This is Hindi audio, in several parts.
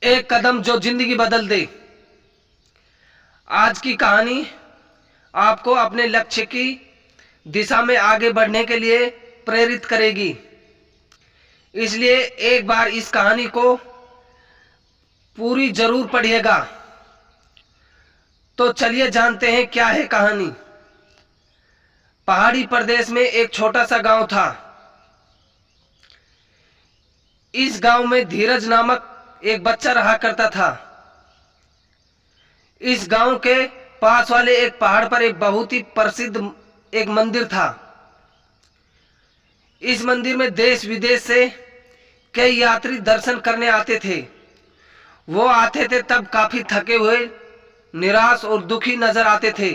एक कदम जो जिंदगी बदल दे। आज की कहानी आपको अपने लक्ष्य की दिशा में आगे बढ़ने के लिए प्रेरित करेगी। इसलिए एक बार इस कहानी को पूरी जरूर पढ़िएगा। तो चलिए जानते हैं क्या है कहानी। पहाड़ी प्रदेश में एक छोटा सा गांव था। इस गांव में धीरज नामक एक बच्चा रहा करता था। इस गांव के पास वाले एक पहाड़ पर एक बहुत ही प्रसिद्ध एक मंदिर था। इस मंदिर में देश विदेश से कई यात्री दर्शन करने आते थे। वो आते थे तब काफी थके हुए, निराश और दुखी नजर आते थे,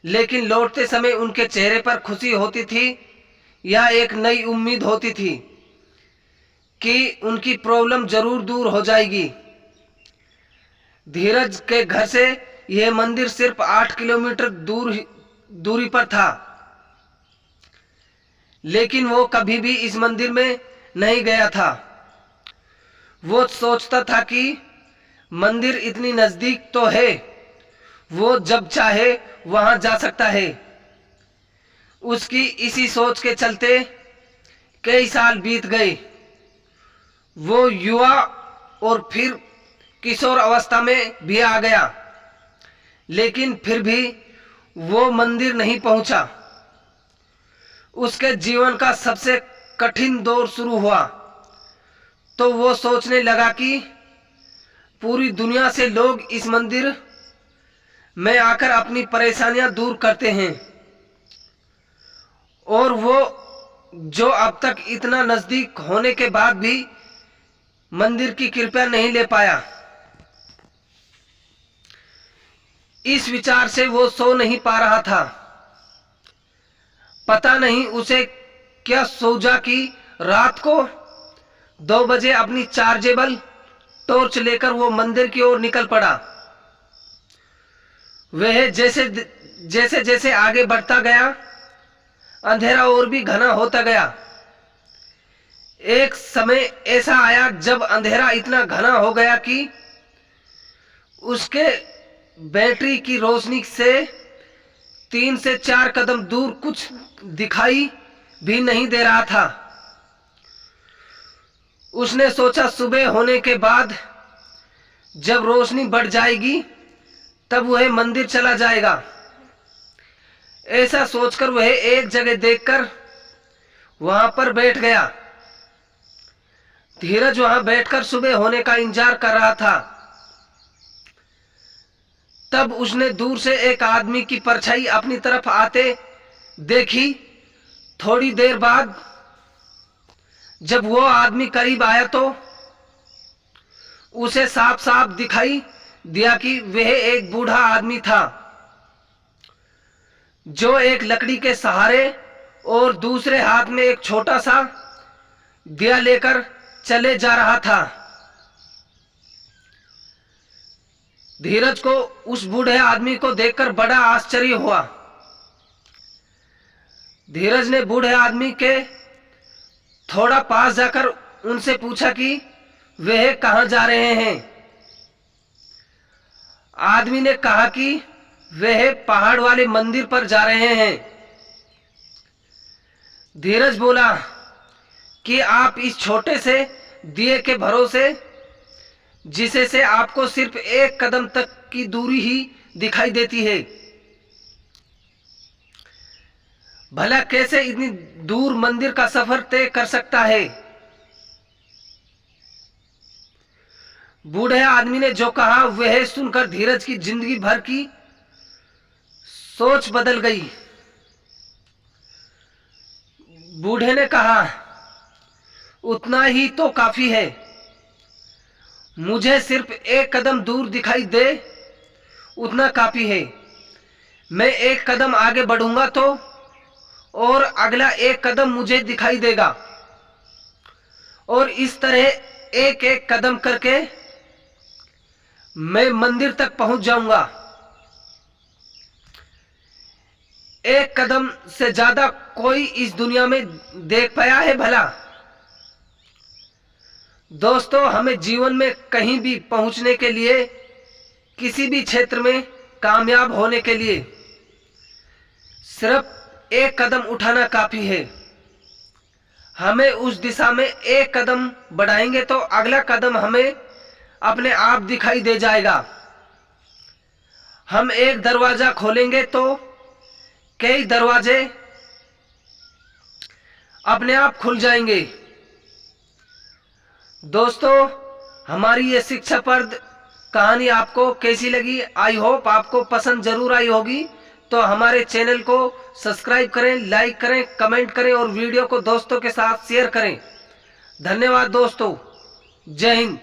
लेकिन लौटते समय उनके चेहरे पर खुशी होती थी या एक नई उम्मीद होती थी कि उनकी प्रॉब्लम जरूर दूर हो जाएगी। धीरज के घर से यह मंदिर सिर्फ 8 किलोमीटर दूरी पर था, लेकिन वो कभी भी इस मंदिर में नहीं गया था। वो सोचता था कि मंदिर इतनी नजदीक तो है, वो जब चाहे वहां जा सकता है। उसकी इसी सोच के चलते कई साल बीत गए। वो युवा और फिर किशोर अवस्था में भी आ गया, लेकिन फिर भी वो मंदिर नहीं पहुंचा। उसके जीवन का सबसे कठिन दौर शुरू हुआ। तो वो सोचने लगा कि पूरी दुनिया से लोग इस मंदिर में आकर अपनी परेशानियां दूर करते हैं, और वो जो अब तक इतना नजदीक होने के बाद भी मंदिर की कृपा नहीं ले पाया। इस विचार से वो सो नहीं पा रहा था। पता नहीं उसे क्या सूझा कि रात को 2 बजे अपनी चार्जेबल टॉर्च लेकर वो मंदिर की ओर निकल पड़ा। वह जैसे जैसे जैसे आगे बढ़ता गया, अंधेरा और भी घना होता गया। एक समय ऐसा आया जब अंधेरा इतना घना हो गया कि उसके बैटरी की रोशनी से 3 से 4 कदम दूर कुछ दिखाई भी नहीं दे रहा था। उसने सोचा सुबह होने के बाद जब रोशनी बढ़ जाएगी तब वह मंदिर चला जाएगा। ऐसा सोचकर वह एक जगह देखकर वहां पर बैठ गया। धीरज वहां बैठकर सुबह होने का इंतजार कर रहा था। तब उसने दूर से एक आदमी की परछाई अपनी तरफ आते देखी। थोड़ी देर बाद जब वो आदमी करीब आया तो उसे साफ साफ दिखाई दिया कि वह एक बूढ़ा आदमी था, जो एक लकड़ी के सहारे और दूसरे हाथ में एक छोटा सा दिया लेकर चले जा रहा था। धीरज को उस बूढ़े आदमी को देखकर बड़ा आश्चर्य हुआ। धीरज ने बूढ़े आदमी के थोड़ा पास जाकर उनसे पूछा कि वह कहां जा रहे हैं। आदमी ने कहा कि वह पहाड़ वाले मंदिर पर जा रहे हैं। धीरज बोला कि आप इस छोटे से दिए के भरोसे, जिसे से आपको सिर्फ 1 कदम तक की दूरी ही दिखाई देती है, भला कैसे इतनी दूर मंदिर का सफर तय कर सकता है। बूढ़े आदमी ने जो कहा वह सुनकर धीरज की जिंदगी भर की सोच बदल गई। बूढ़े ने कहा, उतना ही तो काफी है। मुझे सिर्फ 1 कदम दूर दिखाई दे, उतना काफी है। मैं 1 कदम आगे बढ़ूंगा तो और अगला 1 कदम मुझे दिखाई देगा, और इस तरह एक एक कदम करके मैं मंदिर तक पहुंच जाऊंगा। 1 कदम से ज्यादा कोई इस दुनिया में देख पाया है भला? दोस्तों, हमें जीवन में कहीं भी पहुंचने के लिए, किसी भी क्षेत्र में कामयाब होने के लिए सिर्फ एक कदम उठाना काफी है। हमें उस दिशा में एक कदम बढ़ाएंगे तो अगला कदम हमें अपने आप दिखाई दे जाएगा। हम एक दरवाजा खोलेंगे तो कई दरवाजे अपने आप खुल जाएंगे। दोस्तों, हमारी ये शिक्षाप्रद कहानी आपको कैसी लगी? आई होप आपको पसंद जरूर आई होगी। तो हमारे चैनल को सब्सक्राइब करें, लाइक करें, कमेंट करें और वीडियो को दोस्तों के साथ शेयर करें। धन्यवाद दोस्तों। जय हिंद।